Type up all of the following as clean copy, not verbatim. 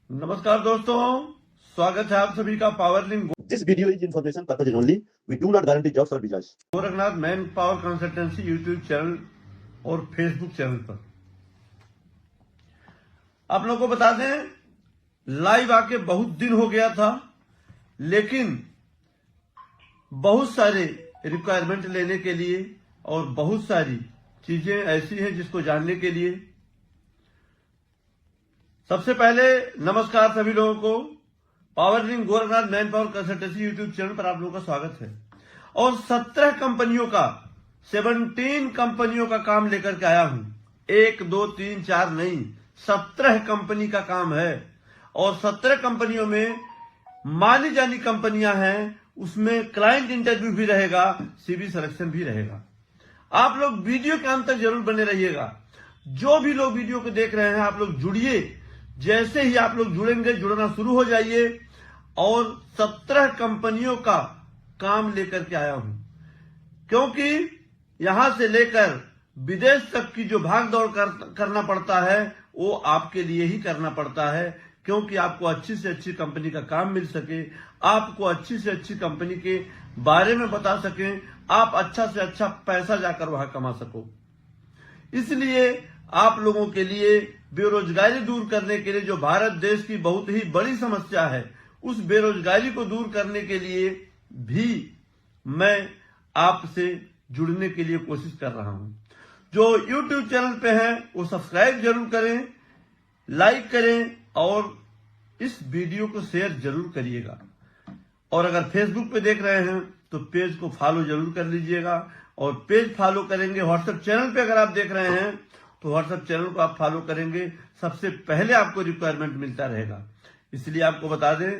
नमस्कार दोस्तों, स्वागत है आप सभी का power link This video is information purpose only. We do not guarantee jobs or visas. Gorakhnath manpower consultancy YouTube channel और फेसबुक चैनल पर आप लोगों को बता दें, लाइव आके बहुत दिन हो गया था, लेकिन बहुत सारे रिक्वायरमेंट लेने के लिए और बहुत सारी चीजें ऐसी हैं जिसको जानने के लिए सबसे पहले नमस्कार सभी लोगों को। Power link Gorakhnath manpower consultancy YouTube channel पर आप लोगों का स्वागत है। और 17 कंपनियों का 17 कंपनियों का काम लेकर के आया हूं। 1 2 3 4 नहीं, 17 कंपनी का काम है। और 17 कंपनियों में मानी जानी कंपनियां हैं, उसमें क्लाइंट इंटरव्यू भी रहेगा, सीवी सिलेक्शन भी रहेगा। आप लोग वीडियो के अंत तक जरूर बने रहिएगा। जो भी लोग वीडियो को देख रहे हैं, आप लोग जुड़िए। जैसे ही आप लोग जुड़ेंगे, जुड़ना शुरू हो जाइए। और 17 कंपनियों का काम लेकर के आया हूं, क्योंकि यहां से लेकर विदेश तक की जो भाग दौड़ करना पड़ता है वो आपके लिए ही करना पड़ता है, क्योंकि आपको अच्छी से अच्छी कंपनी का काम मिल सके, आपको अच्छी से अच्छी कंपनी के बारे में बता सकें, आप अच्छा से अच्छा पैसा जाकर वहां कमा सको। इसलिए आप लोगों के लिए बेरोजगारी दूर करने के लिए, जो भारत देश की बहुत ही बड़ी समस्या है, उस बेरोजगारी को दूर करने के लिए भी मैं आपसे जुड़ने के लिए कोशिश कर रहा हूं। जो YouTube चैनल पे हैं वो सब्सक्राइब जरूर करें, लाइक करें और इस वीडियो को शेयर जरूर करिएगा। और अगर फेसबुक पे देख रहे हैं तो पेज को फॉलो जरूर कर लीजिएगा। और पेज फॉलो करेंगे, व्हाट्सएप चैनल पे अगर आप देख रहे हैं तो व्हाट्सएप चैनल को आप फॉलो करेंगे, सबसे पहले आपको रिक्वायरमेंट मिलता रहेगा। इसलिए आपको बता दें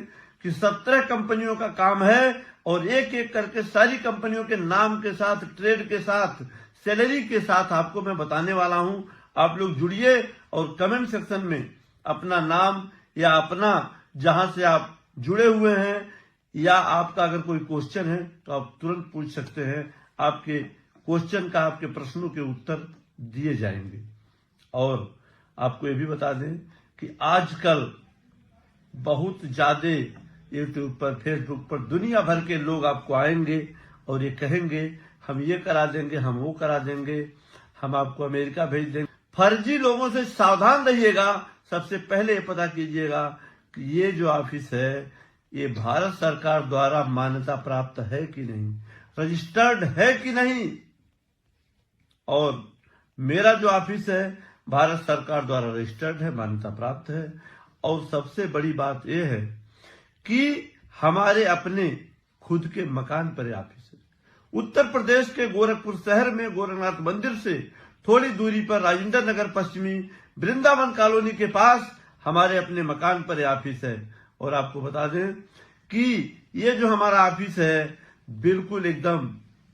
कि 17 कंपनियों का काम है और एक एक करके सारी कंपनियों के नाम के साथ, ट्रेड के साथ, सैलरी के साथ आपको मैं बताने वाला हूं। आप लोग जुड़िए और कमेंट सेक्शन में अपना नाम या अपना जहां से आप जुड़े हुए हैं या आपका अगर कोई क्वेश्चन है तो आप तुरंत पूछ सकते हैं। आपके क्वेश्चन का, आपके प्रश्नों के उत्तर दिए जाएंगे। और आपको ये भी बता दें कि आजकल बहुत ज्यादा यूट्यूब पर, फेसबुक पर दुनिया भर के लोग आपको आएंगे और ये कहेंगे हम ये करा देंगे, हम वो करा देंगे, हम आपको अमेरिका भेज देंगे। फर्जी लोगों से सावधान रहिएगा। सबसे पहले ये पता कीजिएगा कि ये जो ऑफिस है ये भारत सरकार द्वारा मान्यता प्राप्त है कि नहीं, रजिस्टर्ड है कि नहीं। और मेरा जो ऑफिस है भारत सरकार द्वारा रजिस्टर्ड है, मान्यता प्राप्त है। और सबसे बड़ी बात यह है कि हमारे अपने खुद के मकान पर ऑफिस है। उत्तर प्रदेश के गोरखपुर शहर में गोरखनाथ मंदिर से थोड़ी दूरी पर राजेंद्र नगर पश्चिमी वृंदावन कॉलोनी के पास हमारे अपने मकान पर ऑफिस है। और आपको बता दें कि ये जो हमारा ऑफिस है बिल्कुल एकदम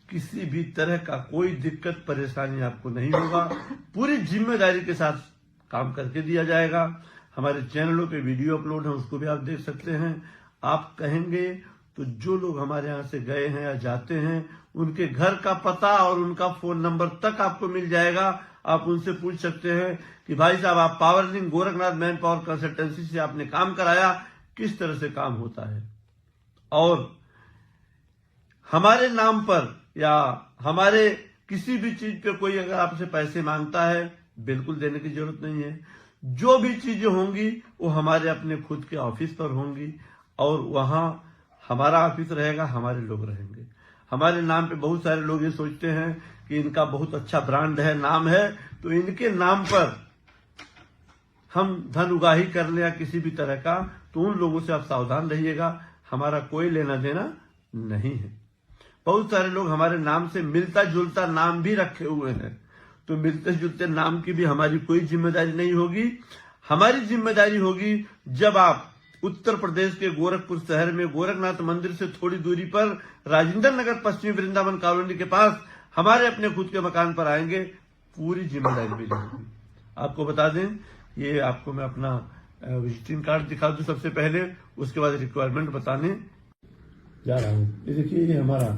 किसी भी तरह का कोई दिक्कत परेशानी आपको नहीं होगा। पूरी जिम्मेदारी के साथ काम करके दिया जाएगा। हमारे चैनलों पे वीडियो अपलोड है, उसको भी आप देख सकते हैं। आप कहेंगे तो जो लोग हमारे यहाँ से गए हैं या जाते हैं उनके घर का पता और उनका फोन नंबर तक आपको मिल जाएगा। आप उनसे पूछ सकते हैं कि भाई साहब, आप power link Gorakhnath manpower consultancy से आपने काम कराया, किस तरह से काम होता है। और हमारे नाम पर या हमारे किसी भी चीज पे कोई अगर आपसे पैसे मांगता है, बिल्कुल देने की जरूरत नहीं है। जो भी चीजें होंगी वो हमारे अपने खुद के ऑफिस पर होंगी और वहां हमारा ऑफिस रहेगा, हमारे लोग रहेंगे। हमारे नाम पे बहुत सारे लोग ये सोचते हैं कि इनका बहुत अच्छा ब्रांड है, नाम है, तो इनके नाम पर हम धन उगाही कर ले या किसी भी तरह का, तो उन लोगों से आप सावधान रहिएगा। हमारा कोई लेना देना नहीं है। बहुत सारे लोग हमारे नाम से मिलता जुलता नाम भी रखे हुए हैं, तो मिलते जुलते नाम की भी हमारी कोई जिम्मेदारी नहीं होगी। हमारी जिम्मेदारी होगी जब आप उत्तर प्रदेश के गोरखपुर शहर में गोरखनाथ मंदिर से थोड़ी दूरी पर राजेंद्र नगर पश्चिमी वृंदावन कॉलोनी के पास हमारे अपने खुद के मकान पर आएंगे, पूरी जिम्मेदारी मेरी होगी। आपको बता दें, ये आपको मैं अपना विजिटिंग कार्ड दिखा दूं सबसे पहले, उसके बाद रिक्वायरमेंट बताने जा रहा हूं। ये देखिए, ये हमारा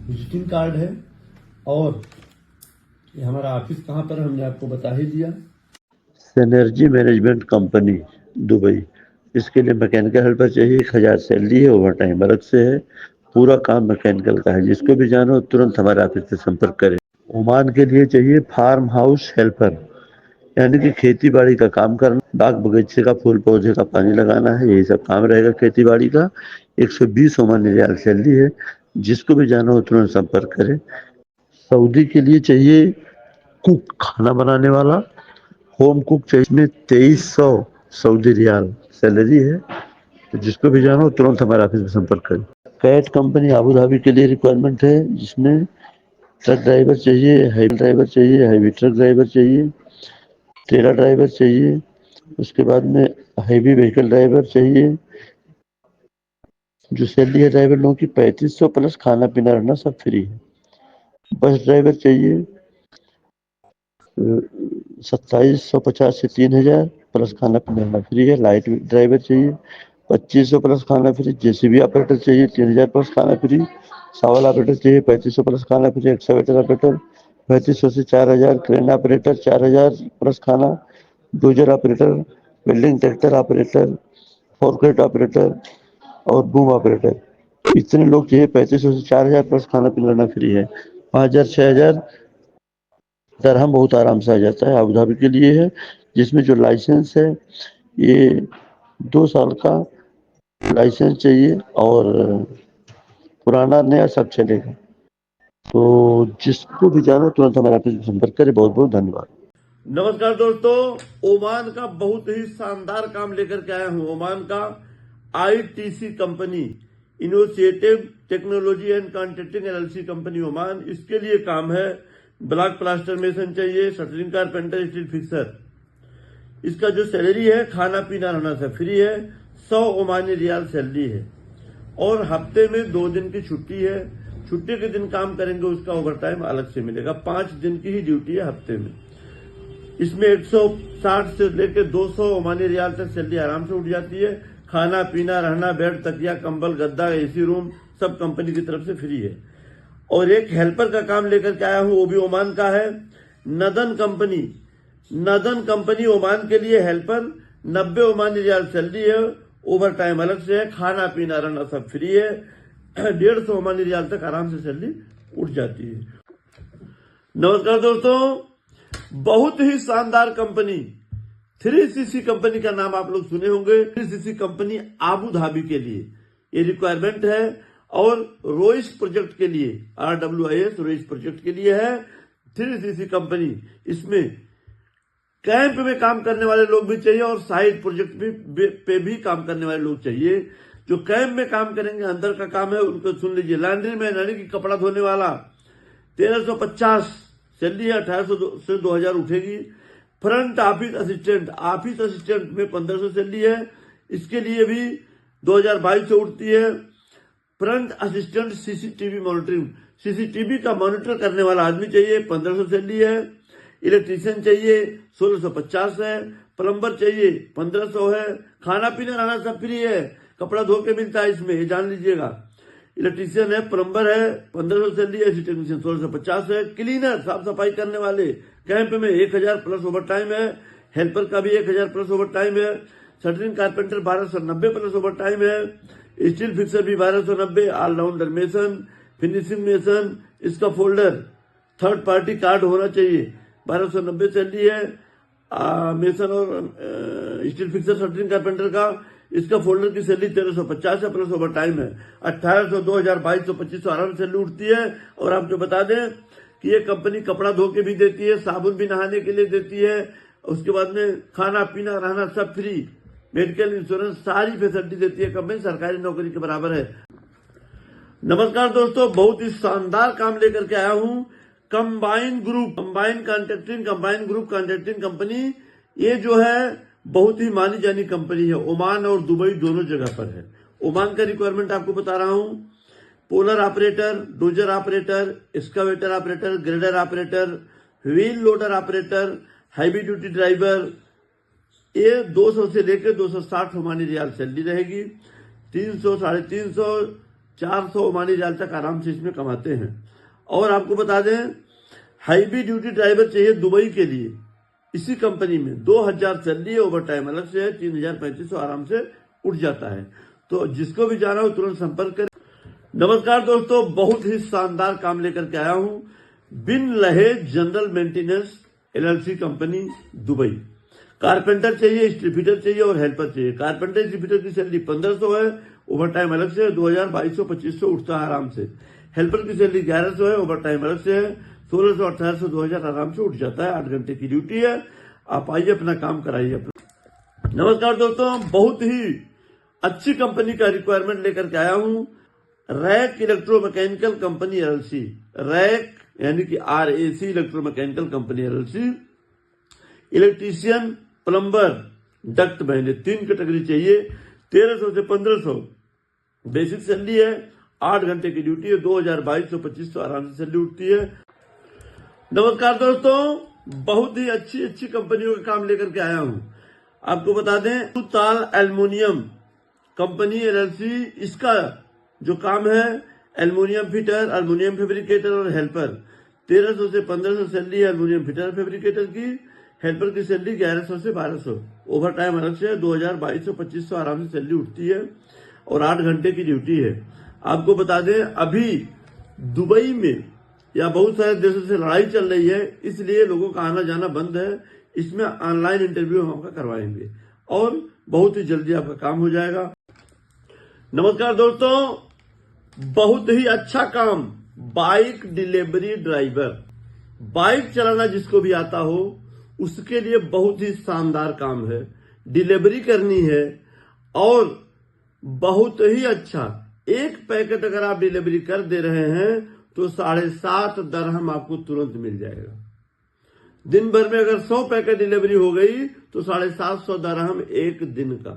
विजिटिंग कार्ड है और ये हमारा ऑफिस कहाँ पर हमने आपको बता ही दिया। सिनर्जी मैनेजमेंट कंपनी दुबई, इसके लिए मैकेनिकल हेल्पर चाहिए, 1000 सैलरी है, ओवर टाइम अलग से है, पूरा काम मैकेनिकल का है। जिसको भी जाना हो तुरंत हमारे ऑफिस से संपर्क करें। ओमान के लिए चाहिए फार्म हाउस हेल्पर, यानी कि खेती बाड़ी का काम करना, बाग बगीचे का, फूल पौधे का पानी लगाना है, यही सब काम रहेगा खेती बाड़ी का। 120 ओमानी रियाल सैलरी है। जिसको भी जाना हो तुरंत संपर्क करें। सऊदी के लिए चाहिए कुक, खाना बनाने वाला, होम कुक चाहिए। इसमें 2300 सऊदी रियाल सैलरी है। तो जिसको भी जाना हो तुरंत हमारे ऑफिस में संपर्क करें। कैट कंपनी अबू धाबी के लिए रिक्वायरमेंट है, जिसमें ट्रक ड्राइवर चाहिए, हैवी ड्राइवर चाहिए, हैवी ट्रक ड्राइवर चाहिए, ट्रेलर ड्राइवर चाहिए। उसके बाद में हैवी व्हीकल ड्राइवर चाहिए। जो सैलरी है ड्राइवर लोगों की 3500 प्लस खाना पीना रहना सब फ्री है। बस ड्राइवर चाहिए 2750 से 3000 प्लस खाना पीना रहना फ्री है। लाइट ड्राइवर चाहिए 2500 प्लस खाना फ्री। जेसीबी ऑपरेटर चाहिए 3000 प्लस खाना फ्री। सावल ऑपरेटर चाहिए 3500 प्लस खाना फ्री। एक्सकवेटर ऑपरेटर 3500 से 4000। क्रेन ऑपरेटर 4000 प्लस खाना। Dozer operator, building tractor operator, forklift operator और बूम ऑपरेटर, इतने लोग चाहिए। 3500 से 4000 प्लस खाना पीना रहना फ्री है। 5000 6000 दरहम बहुत आराम से आ जाता है। अबू धाबी के लिए है, जिसमें जो लाइसेंस है ये 2 साल का लाइसेंस चाहिए और पुराना नया सब चलेगा। तो जिसको भी जाना तुरंत हमारे ऑफिस में संपर्क करें। बहुत बहुत धन्यवाद। नमस्कार दोस्तों, ओमान का बहुत ही शानदार काम लेकर के आया हूं। ओमान का ITC company, initiative technology and contracting LLC company Oman, इसके लिए काम है। ब्लॉक प्लास्टर मेसन चाहिए, शटरिंग कारपेंटर, स्टील फिक्सर। इसका जो सैलरी है खाना पीना रहना सब फ्री है। 100 ओमानी रियाल सैलरी है और हफ्ते में 2 दिन की छुट्टी है। छुट्टी के दिन काम करेंगे उसका ओवर टाइम अलग से मिलेगा। 5 दिन की ही ड्यूटी है हफ्ते में। इसमें 160 से लेकर 200 ओमानी रियाल तक सैलरी आराम से उठ जाती है। खाना पीना रहना, बेड, तकिया, कंबल, गद्दा, एसी रूम सब कंपनी की तरफ से फ्री है। और एक हेल्पर का काम लेकर के आया हूं, वो भी ओमान का है। नदन कंपनी ओमान के लिए हेल्पर, 90 ओमानी रियाल सैलरी है, ओवर टाइम अलग से है, खाना पीना रहना सब फ्री है। 150 ओमानी रियाल तक आराम से सैलरी उठ जाती है। नमस्कार दोस्तों, बहुत ही शानदार कंपनी 3CC कंपनी का नाम आप लोग सुने होंगे। 3CC कंपनी आबू धाबी के लिए ये रिक्वायरमेंट है और रोइस प्रोजेक्ट के लिए, RWIS रोइस प्रोजेक्ट के लिए है 3CC कंपनी। इसमें कैंप में काम करने वाले लोग भी चाहिए और साइड प्रोजेक्ट पे भी काम करने वाले लोग चाहिए। जो कैंप में काम करेंगे, अंदर का काम है, उनको सुन लीजिए। लॉन्ड्री मैन यानी कि कपड़ा धोने वाला 1350 सैलरी है, 1800 से 2000 उठेगी। फ्रंट ऑफिस असिस्टेंट में 1500 सैलरी है, इसके लिए भी 2022 से उठती है। Front assistant CCTV monitoring, CCTV का मॉनिटर करने वाला आदमी चाहिए, 1500 सैलरी है। इलेक्ट्रीशियन चाहिए 1650 है। प्लम्बर चाहिए 1500 है। खाना पीना रहना सब फ्री है, कपड़ा धो के मिलता है इसमें, ये जान लीजिएगा। इलेक्ट्रीशियन है, प्लम्बर है, 1500 सैलरी है। टेक्नीशियन 1650 है। क्लीनर, साफ सफाई करने वाले, कैंप में 1000 प्लस ओवर टाइम है। हेल्पर का भी 1000 प्लस ओवर टाइम है। Shuttering carpenter 1290 plus over time है। स्टील फिक्सर भी 1290। ऑलराउंडर मेसन, फिनिशिंग मेसन, इसका फोल्डर थर्ड पार्टी कार्ड होना चाहिए, 1290 सैलरी है। मेसन और स्टील फिक्सर शटरिंग कारपेंटर का, इसका फोल्डर की सैलरी 1350 है, प्लस ओवर टाइम है। 1800, 2000, 2200, 2500 आराम से सैलरी उठती है। और आपको बता दें कि ये कंपनी कपड़ा धो के भी देती है, साबुन भी नहाने के लिए देती है। उसके बाद में खाना पीना रहना सब फ्री, मेडिकल इंश्योरेंस, सारी फैसिलिटी देती है कंपनी, सरकारी नौकरी के बराबर है। नमस्कार दोस्तों, बहुत ही शानदार काम लेकर के आया हूं। कंबाइन ग्रुप कॉन्ट्रैक्टिंग कंपनी, ये जो है बहुत ही मानी जानी कंपनी है। ओमान और दुबई दोनों जगह पर है। ओमान का रिक्वायरमेंट आपको बता रहा हूं। Polar operator, dozer operator, excavator operator, grader operator, wheel loader operator, heavy duty driver, ये 200 से लेकर 260 ओमानी रियाल सैलरी रहेगी। 300, 350, 400 ओमानी रियाल तक आराम से इसमें कमाते हैं। और आपको बता दें, हैवी ड्यूटी ड्राइवर चाहिए दुबई के लिए, इसी कंपनी में 2000 सैलरी है, ओवर टाइम अलग से है, 3500 आराम से उठ जाता है। तो जिसको भी जाना हो तुरंत संपर्क करें। नमस्कार दोस्तों, बहुत ही शानदार काम लेकर के आया हूं। बिन लहे general maintenance LLC company Dubai. Carpenter चाहिए, स्ट्रीफिटर चाहिए और हेल्पर चाहिए। कारपेंटर स्ट्रीफिटर की सैलरी 1500 है, ओवर टाइम अलग से है, 2000, 2200, 2500 उठता है आराम से। हेल्पर की सैलरी 1100 है, ओवर टाइम अलग से है, 1600, 1800, 2000 आराम से उठ जाता है। 8 घंटे की ड्यूटी है। आप आइए, अपना काम कराइए अपना। नमस्कार दोस्तों, बहुत ही अच्छी कंपनी का रिक्वायरमेंट लेकर के आया हूं। Rack electromechanical company LLC, rack यानी कि RAC electromechanical company LLC. Electrician, plumber, duct man, 3 category चाहिए। 1300 से 1500 बेसिक सैलरी है। 8 घंटे की ड्यूटी है। 2000, 2200, 2500 आराम से सैलरी उठती है। नमस्कार दोस्तों, बहुत ही अच्छी कंपनियों का काम लेकर के आया हूं। आपको बता दें, ताल एल्युमिनियम कंपनी एलएलसी, इसका जो काम है एल्युमिनियम फिटर, एल्युमिनियम फैब्रिकेटर और हेल्पर। 1300 से 1500 सैलरी है एल्युमिनियम फिटर फैब्रिकेटर की। हेल्पर की सैलरी 1100 से 1200, ओवर टाइम अलग से है। 2000, 2200, 2500 आराम से सैलरी उठती है और 8 घंटे की ड्यूटी है। आपको बता दें, अभी दुबई में या बहुत सारे देशों से लड़ाई चल रही है, इसलिए लोगों का आना जाना बंद है। इसमें ऑनलाइन इंटरव्यू हम आपका करवाएंगे और बहुत ही जल्दी आपका काम हो जाएगा। नमस्कार दोस्तों, बहुत ही अच्छा काम, बाइक डिलीवरी ड्राइवर। बाइक चलाना जिसको भी आता हो उसके लिए बहुत ही शानदार काम है। डिलीवरी करनी है और बहुत ही अच्छा। एक पैकेट अगर आप डिलीवरी कर दे रहे हैं तो 7.5 दरहम आपको तुरंत मिल जाएगा। दिन भर में अगर 100 पैकेट डिलीवरी हो गई तो 750 दरहम एक दिन का।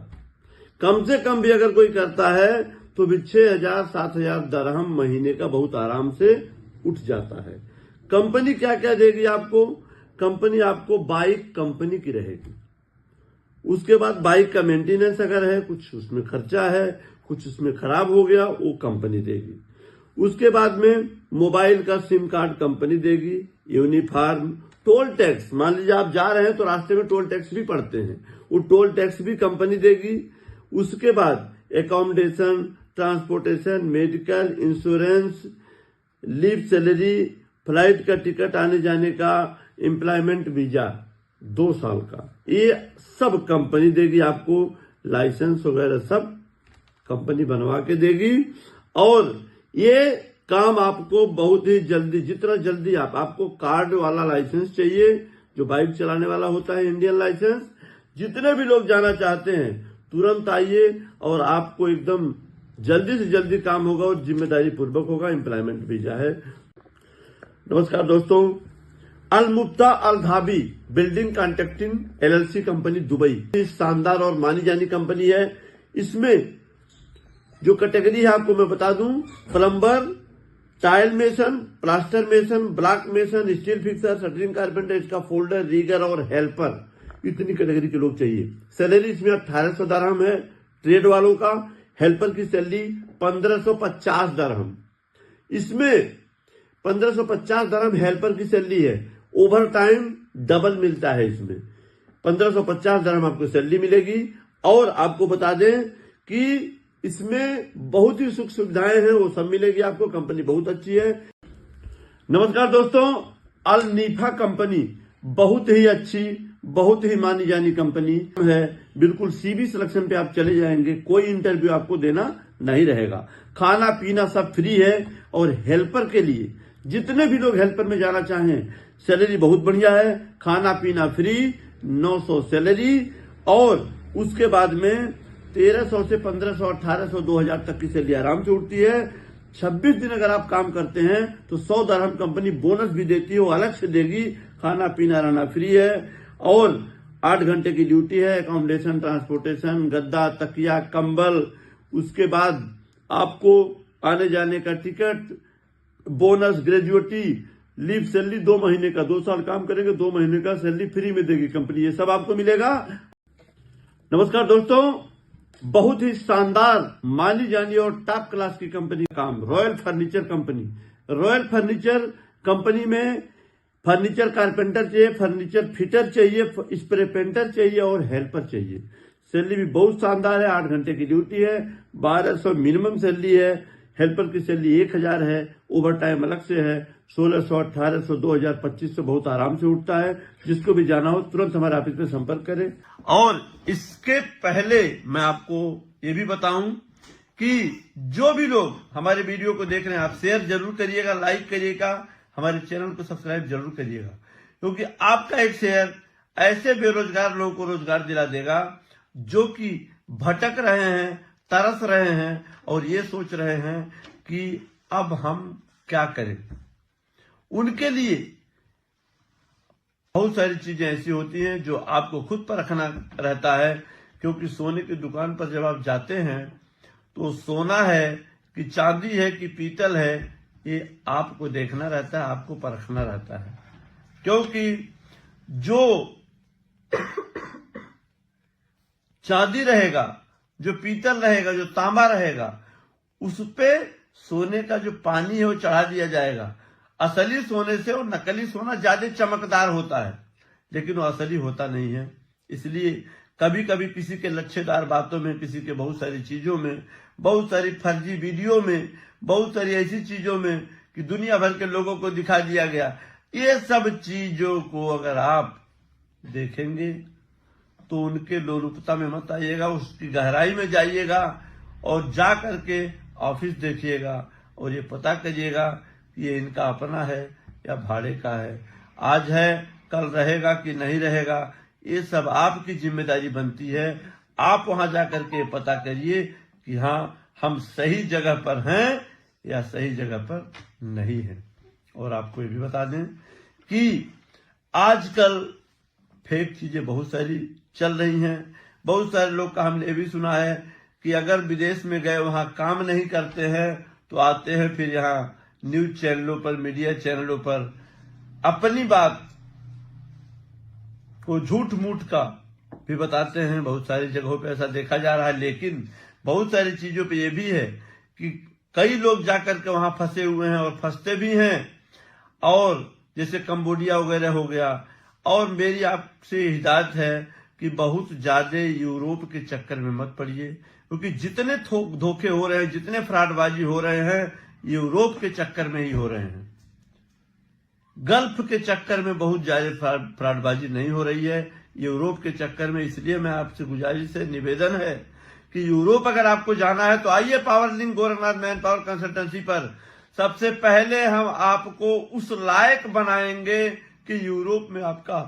कम से कम भी अगर कोई करता है तो भी 6000, 7000 दरहम महीने का बहुत आराम से उठ जाता है। कंपनी क्या क्या देगी आपको? कंपनी आपको बाइक कंपनी की रहेगी। उसके बाद बाइक का मेंटेनेंस अगर है, कुछ उसमें खर्चा है, कुछ उसमें खराब हो गया, वो कंपनी देगी। उसके बाद में मोबाइल का सिम कार्ड कंपनी देगी। यूनिफॉर्म, टोल टैक्स, मान लीजिए आप जा रहे हैं तो रास्ते में टोल टैक्स भी पड़ते हैं, वो टोल टैक्स भी कंपनी देगी। उसके बाद accommodation, transportation, medical, insurance, leave salary, flight का टिकट आने जाने का, एम्प्लॉयमेंट वीजा 2 साल का, ये सब कंपनी देगी आपको। लाइसेंस वगैरह सब कंपनी बनवा के देगी। और ये काम आपको बहुत ही जल्दी, जितना जल्दी आपको कार्ड वाला लाइसेंस चाहिए जो बाइक चलाने वाला होता है, इंडियन लाइसेंस। जितने भी लोग जाना चाहते हैं तुरंत आइए और आपको एकदम जल्दी से जल्दी काम होगा और जिम्मेदारी पूर्वक होगा। एम्प्लॉयमेंट वीजा है। नमस्कार दोस्तों, Al Mufta Al Dhabi building contracting LLC company Dubai, शानदार और मानी जानी कंपनी है। इसमें जो कैटेगरी है आपको मैं बता दूं, plumber, tile mason, plaster mason, block mason, steel fixer, shuttering carpenter, इसका फोल्डर, रीगर और हेल्पर, इतनी कैटेगरी के लोग चाहिए। सैलरी इसमें 1800 दरहम है ट्रेड वालों का। हेल्पर की सैलरी 1550 दरहम। इसमें 1550 दरहम हेल्पर की सैलरी है। ओवर टाइम डबल मिलता है इसमें। 1550 दरहम आपको सैलरी मिलेगी। और आपको बता दें कि इसमें बहुत ही सुख सुविधाएं हैं, वो सब मिलेगी आपको। कंपनी बहुत अच्छी है। नमस्कार दोस्तों, अल नीफा कंपनी बहुत ही अच्छी, बहुत ही मानी जानी कंपनी है। बिल्कुल सीबी सिलेक्शन पे आप चले जाएंगे, कोई इंटरव्यू आपको देना नहीं रहेगा। खाना पीना सब फ्री है। और हेल्पर के लिए जितने भी लोग हेल्पर में जाना चाहें, सैलरी बहुत बढ़िया है। खाना पीना फ्री, 900 सैलरी। और उसके बाद में 1300 से 1500, 1800, 2000 तक की सैलरी आराम से उठती है। 26 दिन अगर आप काम करते हैं तो 100 दरहम कंपनी बोनस भी देती है, वो अलग से देगी। खाना पीना रहना फ्री है और 8 घंटे की ड्यूटी है। एकोमोडेशन, ट्रांसपोर्टेशन, गद्दा, तकिया, कंबल, उसके बाद आपको आने जाने का ticket, bonus, gratuity, leave salary 2 महीने का। 2 साल काम करेंगे, 2 महीने का सैलरी फ्री में देगी कंपनी। ये सब आपको मिलेगा। नमस्कार दोस्तों, बहुत ही शानदार, मानी जानी और टॉप क्लास की कंपनी का काम, royal furniture company. Royal furniture company में फर्नीचर कारपेंटर चाहिए, फर्नीचर फिटर चाहिए, स्प्रे पेंटर चाहिए और हेल्पर चाहिए। सैलरी भी बहुत शानदार है। 8 घंटे की ड्यूटी है, 1200 मिनिमम सैलरी है, हेल्पर की सैलरी 1000 है, ओवर टाइम अलग से है, 1600, 1800, 2000, 2500 बहुत आराम से उठता है। जिसको भी जाना हो तुरंत हमारे ऑफिस में संपर्क करें। और इसके पहले मैं आपको ये भी बताऊं कि जो भी लोग हमारे वीडियो को देख रहे हैं, आप शेयर जरूर करिएगा, लाइक करिएगा, हमारे चैनल को सब्सक्राइब जरूर करिएगा, क्योंकि आपका एक शेयर ऐसे बेरोजगार लोगों को रोजगार दिला देगा जो कि भटक रहे हैं, तरस रहे हैं और ये सोच रहे हैं कि अब हम क्या करें। उनके लिए बहुत सारी चीजें ऐसी होती हैं जो आपको खुद पर रखना रहता है, क्योंकि सोने की दुकान पर जब आप जाते हैं तो सोना है कि चांदी है कि पीतल है, ये आपको देखना रहता है, आपको परखना रहता है। क्योंकि जो चांदी रहेगा, जो पीतल रहेगा, जो तांबा रहेगा, उस पे सोने का जो पानी है वो चढ़ा दिया जाएगा। असली सोने से और नकली सोना ज्यादा चमकदार होता है, लेकिन वो असली होता नहीं है। इसलिए कभी कभी किसी के लच्छेदार बातों में, किसी के बहुत सारी चीजों में, बहुत सारी फर्जी वीडियो में, बहुत सारी ऐसी चीजों में कि दुनिया भर के लोगों को दिखा दिया गया। ये सब चीजों को अगर आप देखेंगे तो उनके लोलुपता में मत आइएगा, उसकी गहराई में जाइएगा और जा करके ऑफिस देखिएगा और ये पता करिएगा कि ये इनका अपना है या भाड़े का है, आज है कल रहेगा कि नहीं रहेगा। ये सब आपकी जिम्मेदारी बनती है। आप वहां जाकर के पता करिए कि हाँ हम सही जगह पर हैं या सही जगह पर नहीं है। और आपको ये भी बता दें कि आजकल फेक चीजें बहुत सारी चल रही हैं। बहुत सारे लोग का हमने ये भी सुना है कि अगर विदेश में गए वहां काम नहीं करते हैं तो आते हैं फिर यहाँ न्यूज चैनलों पर, मीडिया चैनलों पर अपनी बात को झूठ मूठ का भी बताते हैं। बहुत सारी जगहों पे ऐसा देखा जा रहा है। लेकिन बहुत सारी चीजों पे ये भी है कि कई लोग जाकर के वहां फंसे हुए हैं और फंसते भी हैं। और जैसे कंबोडिया वगैरह हो गया। और मेरी आपसे हिदायत है कि बहुत ज्यादा यूरोप के चक्कर में मत पड़िए, क्योंकि जितने धोखे हो रहे हैं, जितने फ्रॉडबाजी हो रहे हैं, यूरोप के चक्कर में ही हो रहे हैं। गल्फ के चक्कर में बहुत ज्यादा फ्रॉडबाजी नहीं हो रही है, यूरोप के चक्कर में। इसलिए मैं आपसे गुजारिश है, निवेदन है कि यूरोप अगर आपको जाना है तो आइए power link Gorakhnath manpower consultancy पर। सबसे पहले हम आपको उस लायक बनाएंगे कि यूरोप में आपका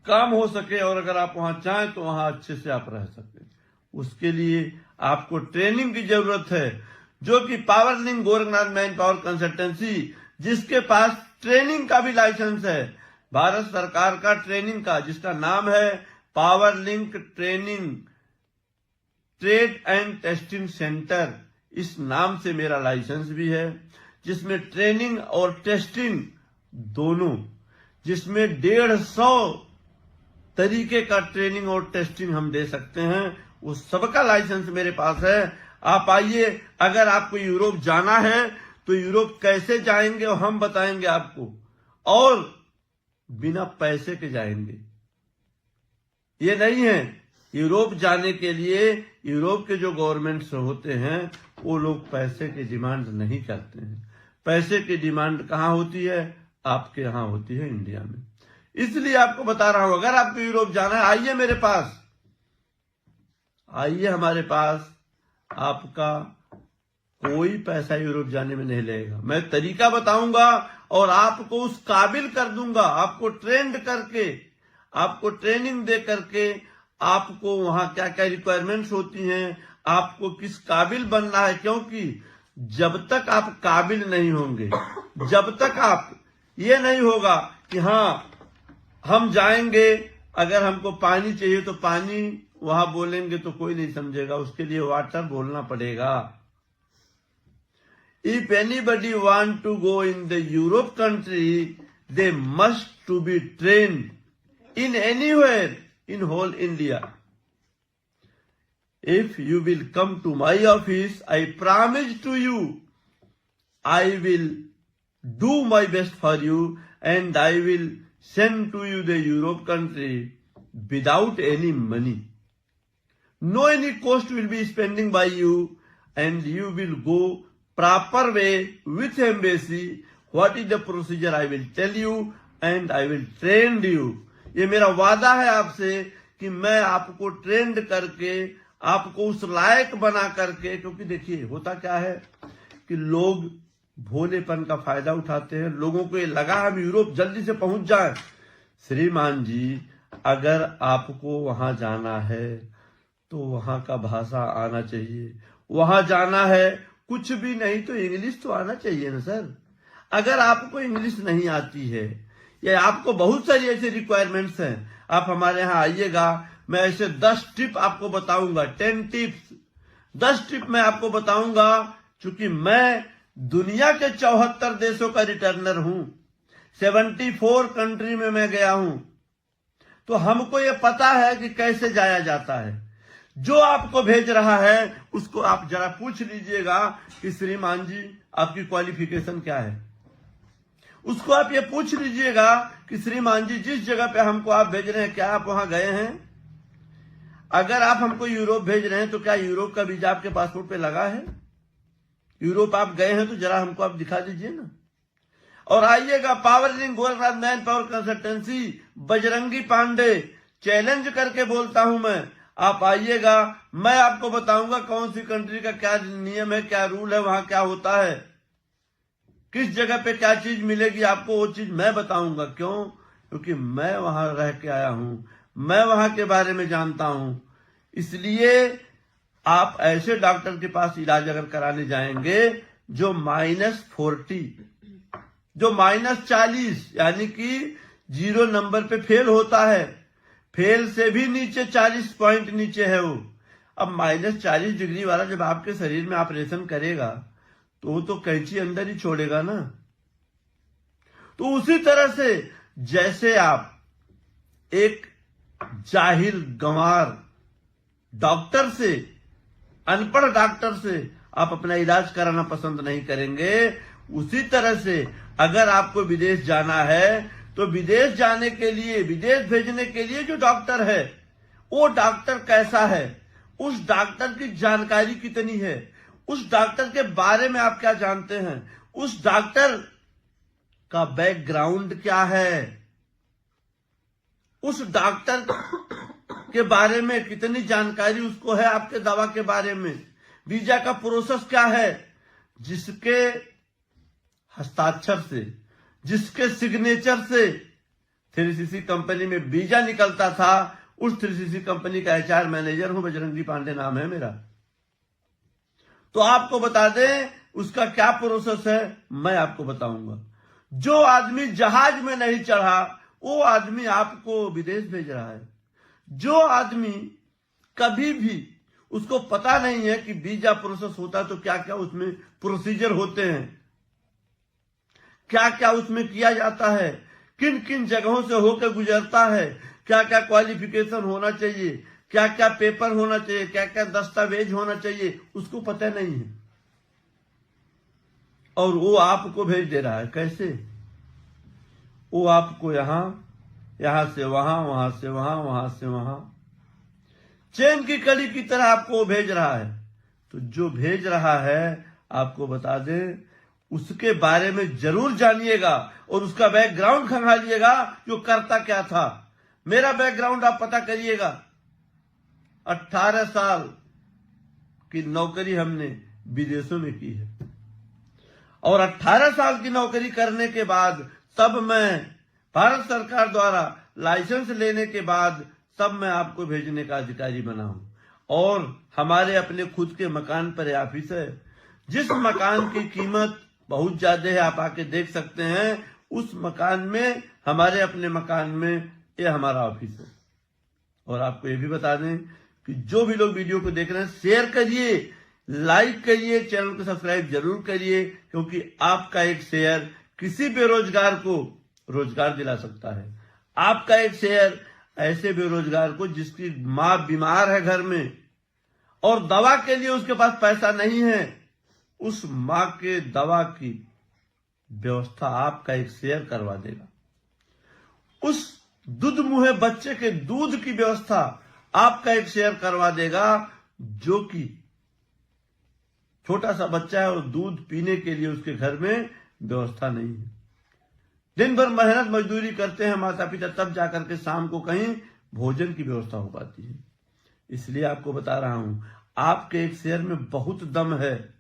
काम हो सके और अगर आप वहां चाहें तो वहां अच्छे से आप रह सकें। उसके लिए आपको ट्रेनिंग की जरूरत है, जो कि power link Gorakhnath manpower consultancy, जिसके पास ट्रेनिंग का भी लाइसेंस है, भारत सरकार का ट्रेनिंग का, जिसका नाम है power link training trade and testing centre. इस नाम से मेरा लाइसेंस भी है, जिसमें ट्रेनिंग और टेस्टिंग दोनों, जिसमें 150 तरीके का ट्रेनिंग और टेस्टिंग हम दे सकते हैं। उस सबका लाइसेंस मेरे पास है। आप आइए। अगर आपको यूरोप जाना है तो यूरोप कैसे जाएंगे और हम बताएंगे आपको, और बिना पैसे के जाएंगे। ये नहीं है, यूरोप जाने के लिए यूरोप के जो गवर्नमेंट्स होते हैं वो लोग पैसे की डिमांड नहीं करते हैं। पैसे की डिमांड कहाँ होती है? आपके यहां होती है, इंडिया में। इसलिए आपको बता रहा हूं, अगर आपको यूरोप जाना है आइए मेरे पास, आइए हमारे पास। आपका कोई पैसा यूरोप जाने में नहीं लगेगा। मैं तरीका बताऊंगा और आपको उस काबिल कर दूंगा, आपको ट्रेंड करके, आपको ट्रेनिंग दे करके, आपको वहां क्या क्या रिक्वायरमेंट्स होती हैं, आपको किस काबिल बनना है। क्योंकि जब तक आप काबिल नहीं होंगे, जब तक आप ये नहीं होगा कि हाँ हम जाएंगे, अगर हमको पानी चाहिए तो पानी वहां बोलेंगे तो कोई नहीं समझेगा, उसके लिए वाटर बोलना पड़ेगा। If anybody want to go in the Europe country, they must to be trained in anywhere in whole India. If you will come to my office, I promise to you, I will do my best for you and I will send to you the Europe country without any money. No any cost will be spending by you and you will go proper way with embassy. What is the procedure I will tell you and I will train you. ये मेरा वादा है आपसे कि मैं आपको trend करके आपको उस लायक बना करके, क्योंकि देखिए होता क्या है कि लोग भोलेपन का फायदा उठाते हैं। लोगों को ये लगा हम यूरोप जल्दी से पहुंच जाएं। श्रीमान जी, अगर आपको वहां जाना है तो वहां का भाषा आना चाहिए। वहां जाना है कुछ भी नहीं तो इंग्लिश तो आना चाहिए ना सर। अगर आपको इंग्लिश नहीं आती है या आपको बहुत सारी ऐसी रिक्वायरमेंट्स हैं, आप हमारे यहाँ आइएगा, मैं ऐसे 10 टिप आपको बताऊंगा, 10 टिप्स, 10 टिप मैं आपको बताऊंगा। क्योंकि मैं दुनिया के 74 देशों का रिटर्नर हूं, 74 कंट्री में मैं गया हूं, तो हमको ये पता है कि कैसे जाया जाता है। जो आपको भेज रहा है उसको आप जरा पूछ लीजिएगा कि श्रीमान जी आपकी क्वालिफिकेशन क्या है। उसको आप ये पूछ लीजिएगा कि श्रीमान जी जिस जगह पे हमको आप भेज रहे हैं क्या आप वहां गए हैं। अगर आप हमको यूरोप भेज रहे हैं तो क्या यूरोप का वीजा आपके पासपोर्ट पे लगा है? यूरोप आप गए हैं तो जरा हमको आप दिखा दीजिए ना। और आइएगा Powerling Gorakhnath manpower consultancy, Bajrangi Pandey, challenge करके बोलता हूं मैं। आप आइएगा, मैं आपको बताऊंगा कौन सी कंट्री का क्या नियम है, क्या रूल है, वहां क्या होता है, किस जगह पे क्या चीज मिलेगी आपको, वो चीज मैं बताऊंगा। क्यों? क्योंकि मैं वहां रह के आया हूं, मैं वहां के बारे में जानता हूं। इसलिए आप ऐसे डॉक्टर के पास इलाज अगर कराने जाएंगे जो -40, जो -40 यानी कि 0 नंबर पे फेल होता है, फेल से भी नीचे 40 पॉइंट नीचे है वो। अब -40 डिग्री वाला जब आपके शरीर में ऑपरेशन करेगा तो वो तो कैंची अंदर ही छोड़ेगा ना। तो उसी तरह से जैसे आप एक जाहिल गंवार डॉक्टर से, अनपढ़ डॉक्टर से आप अपना इलाज कराना पसंद नहीं करेंगे, उसी तरह से अगर आपको विदेश जाना है तो विदेश जाने के लिए, विदेश भेजने के लिए जो डॉक्टर है वो डॉक्टर कैसा है, उस डॉक्टर की जानकारी कितनी है, उस डॉक्टर के बारे में आप क्या जानते हैं, उस डॉक्टर का बैकग्राउंड क्या है, उस डॉक्टर के बारे में कितनी जानकारी उसको है, आपके दवा के बारे में, वीजा का प्रोसेस क्या है, जिसके हस्ताक्षर से, जिसके सिग्नेचर से 3CC कंपनी में वीजा निकलता था, उस 3CC कंपनी का HR मैनेजर हूं, बजरंगी पांडे नाम है मेरा। तो आपको बता दें उसका क्या प्रोसेस है, मैं आपको बताऊंगा। जो आदमी जहाज में नहीं चढ़ा वो आदमी आपको विदेश भेज रहा है। जो आदमी कभी भी उसको पता नहीं है कि वीजा प्रोसेस होता है तो क्या क्या उसमें प्रोसीजर होते हैं, क्या क्या उसमें किया जाता है, किन किन जगहों से होकर गुजरता है, क्या क्या क्वालिफिकेशन होना चाहिए, क्या क्या पेपर होना चाहिए, क्या क्या दस्तावेज होना चाहिए, उसको पता नहीं है। और वो आपको भेज दे रहा है। कैसे? वो आपको यहां से वहां, वहां से वहां, वहां से वहां, चेन की कड़ी की तरह आपको वो भेज रहा है। तो जो भेज रहा है आपको बता दें उसके बारे में जरूर जानिएगा और उसका बैकग्राउंड खंगालिएगा, जो करता क्या था। मेरा बैकग्राउंड आप पता करिएगा। 18 साल की नौकरी हमने विदेशों में की है और 18 साल की नौकरी करने के बाद तब मैं भारत सरकार द्वारा लाइसेंस लेने के बाद तब मैं आपको भेजने का अधिकारी बना हूं। और हमारे अपने खुद के मकान पर ऑफिस है, जिस मकान की कीमत बहुत ज्यादा है, आप आके देख सकते हैं। उस मकान में, हमारे अपने मकान में ये हमारा ऑफिस है। और आपको ये भी बता दें कि जो भी लोग वीडियो को देख रहे हैं शेयर करिए, लाइक करिए, चैनल को सब्सक्राइब जरूर करिए, क्योंकि आपका एक शेयर किसी बेरोजगार को रोजगार दिला सकता है। आपका एक शेयर ऐसे बेरोजगार को जिसकी मां बीमार है घर में और दवा के लिए उसके पास पैसा नहीं है, उस मां के दवा की व्यवस्था आपका एक शेयर करवा देगा। उस दूध मुहे बच्चे के दूध की व्यवस्था आपका एक शेयर करवा देगा, जो कि छोटा सा बच्चा है और दूध पीने के लिए उसके घर में व्यवस्था नहीं है। दिन भर मेहनत मजदूरी करते हैं माता पिता, तब जाकर के शाम को कहीं भोजन की व्यवस्था हो पाती है। इसलिए आपको बता रहा हूं, आपके एक शेयर में बहुत दम है।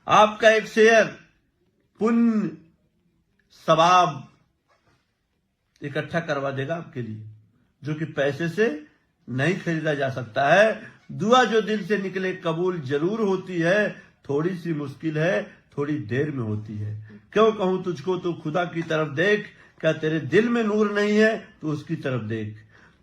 आपका एक शेयर पुण्य सवाब इकट्ठा करवा देगा आपके लिए, जो कि पैसे से नहीं खरीदा जा सकता है। दुआ जो दिल से निकले कबूल जरूर होती है, थोड़ी सी मुश्किल है, थोड़ी देर में होती है। क्यों कहूं तुझको, तू खुदा की तरफ देख, क्या तेरे दिल में नूर नहीं है, तो उसकी तरफ देख।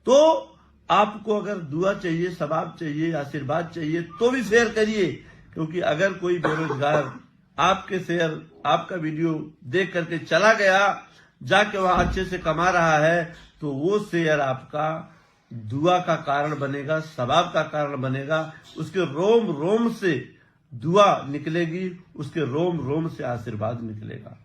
तो आपको अगर दुआ चाहिए, सवाब चाहिए, आशीर्वाद चाहिए, तो भी शेयर करिए, क्योंकि अगर कोई बेरोजगार आपके शेयर, आपका वीडियो देख करके चला गया, जाके वहां अच्छे से कमा रहा है, तो वो शेयर आपका दुआ का कारण बनेगा, सवाब का कारण बनेगा। उसके रोम रोम से दुआ निकलेगी, उसके रोम रोम से आशीर्वाद निकलेगा,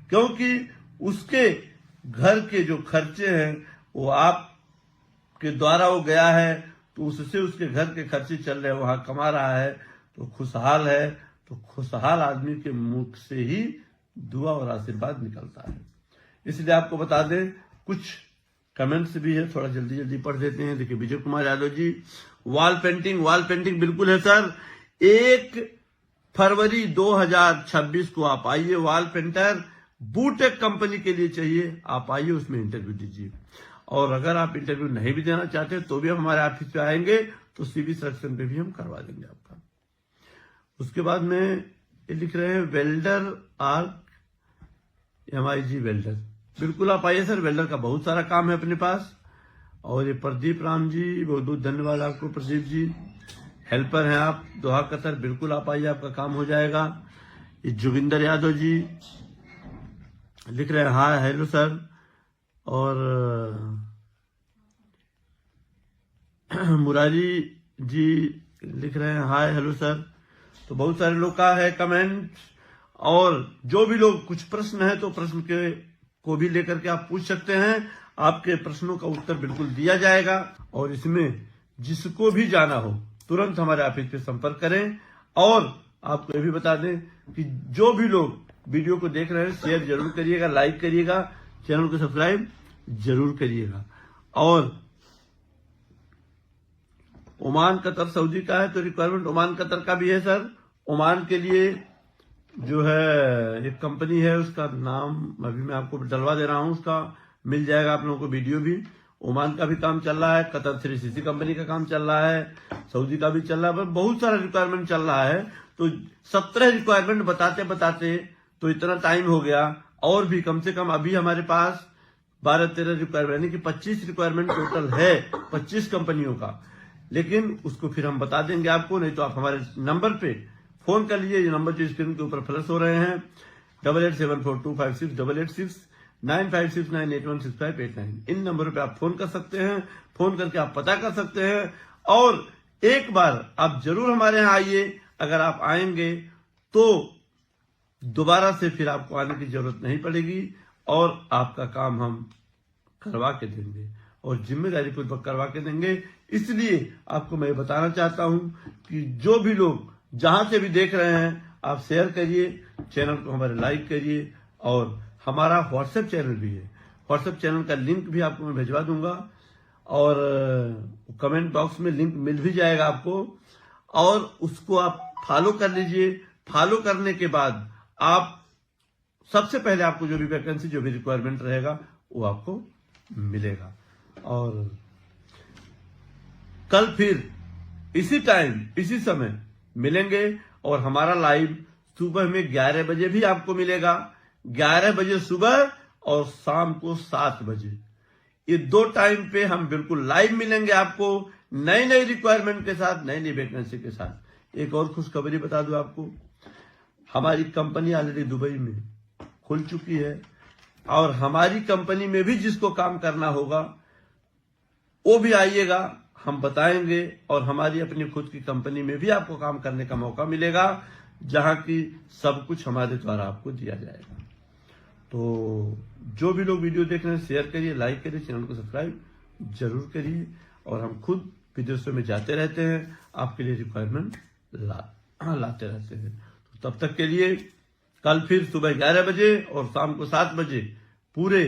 क्योंकि उसके घर के जो खर्चे हैं वो आपके द्वारा वो गया है, तो उससे उसके घर के खर्चे चल रहे हैं, वहां कमा रहा है, तो खुशहाल है। तो खुशहाल आदमी के मुख से ही दुआ और आशीर्वाद निकलता है। इसलिए आपको बता दें, कुछ कमेंट्स भी है, थोड़ा जल्दी जल्दी पढ़ देते हैं। देखिए, विजय कुमार यादव जी, वॉल पेंटिंग बिल्कुल है सर। 1 फरवरी 2026 को आप आइए, वॉल पेंटर बूटेक कंपनी के लिए चाहिए, आप आइए, उसमें इंटरव्यू दीजिए। और अगर आप इंटरव्यू नहीं भी देना चाहते तो भी हम हमारे ऑफिस पे आएंगे, तो सीवी सिलेक्शन पे भी हम करवा देंगे आपका। उसके बाद में ये लिख रहे हैं वेल्डर आर्क MIG वेल्डर, बिल्कुल आप आइए सर, वेल्डर का बहुत सारा काम है अपने पास। और ये प्रदीप राम जी, बहुत बहुत धन्यवाद आपको प्रदीप जी, हेल्पर हैं आप, दोहा कतर, बिल्कुल आप आइए, आपका काम हो जाएगा। ये जोगिंदर यादव जी लिख रहे हैं हाय हेलो सर। और मुरारी जी लिख रहे हैं हाय हेलो सर। तो बहुत सारे लोग का है कमेंट, और जो भी लोग कुछ प्रश्न है तो प्रश्न के को भी लेकर के आप पूछ सकते हैं, आपके प्रश्नों का उत्तर बिल्कुल दिया जाएगा। और इसमें जिसको भी जाना हो तुरंत हमारे ऑफिस पे संपर्क करें। और आपको ये भी बता दें कि जो भी लोग वीडियो को देख रहे हैं, शेयर जरूर करिएगा, लाइक करिएगा, चैनल को सब्सक्राइब जरूर करिएगा। और ओमान कतर सऊदी का है, तो रिक्वायरमेंट ओमान कतर का भी है सर। ओमान के लिए जो है एक कंपनी है, उसका नाम अभी मैं आपको डलवा दे रहा हूं, उसका मिल जाएगा आप लोगों को वीडियो भी। ओमान का भी काम चल रहा है, कतर 3CC कंपनी का काम चल रहा है, सऊदी का भी चल रहा है, बहुत सारा रिक्वायरमेंट चल रहा है। तो 17 रिक्वायरमेंट बताते बताते तो इतना टाइम हो गया, और भी कम से कम अभी हमारे पास 12-13 रिक्वायरमेंट, यानी कि 25 रिक्वायरमेंट टोटल है 25 कंपनियों का। लेकिन उसको फिर हम बता देंगे आपको, नहीं तो आप हमारे नंबर पे फोन कर लीजिए। ये नंबर जो स्क्रीन के ऊपर फ्लैश हो रहे हैं 8874256886, 9569816589, इन नंबरों पे आप फोन कर सकते हैं। फोन करके आप पता कर सकते हैं। और एक बार आप जरूर हमारे यहाँ आइए, अगर आप आएंगे तो दोबारा से फिर आपको आने की जरूरत नहीं पड़ेगी, और आपका काम हम करवा के देंगे, और जिम्मेदारी पूर्वक करवा के देंगे। इसलिए आपको मैं बताना चाहता हूं कि जो भी लोग जहां से भी देख रहे हैं, आप शेयर करिए, चैनल को हमारे लाइक करिए। और हमारा व्हाट्सएप चैनल भी है, व्हाट्सएप चैनल का लिंक भी आपको मैं भिजवा दूंगा, और कमेंट बॉक्स में लिंक मिल भी जाएगा आपको, और उसको आप फॉलो कर लीजिए। फॉलो करने के बाद आप सबसे पहले आपको जो भी वैकेंसी, जो भी रिक्वायरमेंट रहेगा वो आपको मिलेगा। और कल फिर इसी टाइम इसी समय मिलेंगे, और हमारा लाइव सुबह में 11 बजे भी आपको मिलेगा, 11 बजे सुबह और शाम को 7 बजे। ये 2 टाइम पे हम बिल्कुल लाइव मिलेंगे आपको, नई नई रिक्वायरमेंट के साथ, नई नई वैकेंसी के साथ। एक और खुशखबरी बता दूं आपको, हमारी कंपनी ऑलरेडी दुबई में खुल चुकी है, और हमारी कंपनी में भी जिसको काम करना होगा वो भी आइएगा, हम बताएंगे। और हमारी अपनी खुद की कंपनी में भी आपको काम करने का मौका मिलेगा, जहां की सब कुछ हमारे द्वारा आपको दिया जाएगा। तो जो भी लोग वीडियो देख रहे हैं, शेयर करिए, लाइक करिए, चैनल को सब्सक्राइब जरूर करिए। और हम खुद विदेशों में जाते रहते हैं, आपके लिए रिक्वायरमेंट लाते रहते हैं। तो तब तक के लिए कल फिर सुबह 11 बजे और शाम को 7 बजे पूरे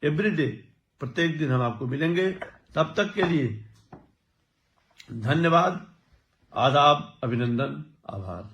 एवरीडे प्रत्येक दिन हम आपको मिलेंगे। तब तक के लिए धन्यवाद, आदाब, अभिनंदन, आभार।